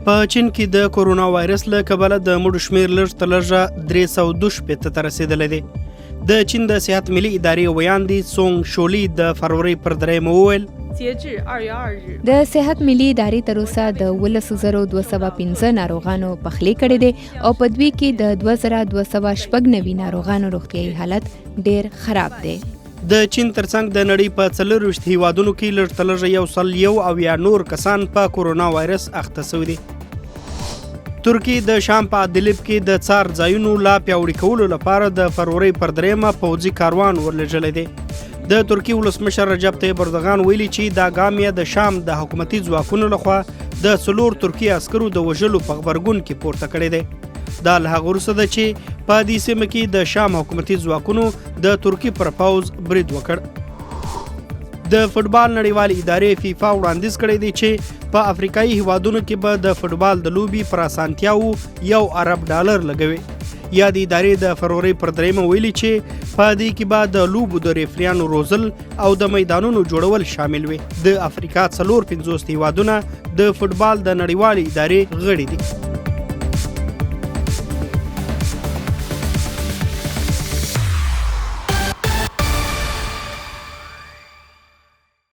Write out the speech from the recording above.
په چین کې د کورونا وایرس له کبله د مړو شمېر لږ تر لږه 312 ته رسېدلی دی. د چین د صحت ملي ادارې ویاندې سونګ شولي د فروری پر 3 وویل د صحت ملي ادارې تر اوسه د 11215 ناروغانو پخلی کړی دی او په دوی کې د 2296 ناروغانو روغتیايي حالت ډیر خراب دی. د چین ترڅنګ د نړۍ په 24 هیوادونو کې لږ تر لږه 101 نور کسان په کورونا وایرس اخته شوي دي. ترکیه د شام په ادلیب کې د څار ځایونو لا پیاوړي کولو لپاره د فروری پر 3 پوځي کاروان ورلېږلی دی. د ترکیې ولسمشر رجب طیب اردوغان ویلي چې دا ګام یې د شام د حکومتي ځواکونو لخوا د 4 ترکي عسکرو د وژلو په غبرګون کې پورته کړی دی. دا له هغه وروسته ده چې په دې سیمه کې د شام حکومتي ځواکونو د ترکیې پر پوځ برید وکړ. د فوټبال نړیوالې ادارې فیفا وړاندیز کړی دی چې په افریقایي هیوادونو کې به د فوټبال د لوبي پر اسانتیاو $1 ارب لګوي. یا د ادارې د فروری پر 3 ویلي چې په دې کې به د لوبو د ریفریانو روزل او د میدانونو جوړول شامل وي. د افریقا 450 هیوادونه د فوټبال د نړیوالې ادارې غړي دي.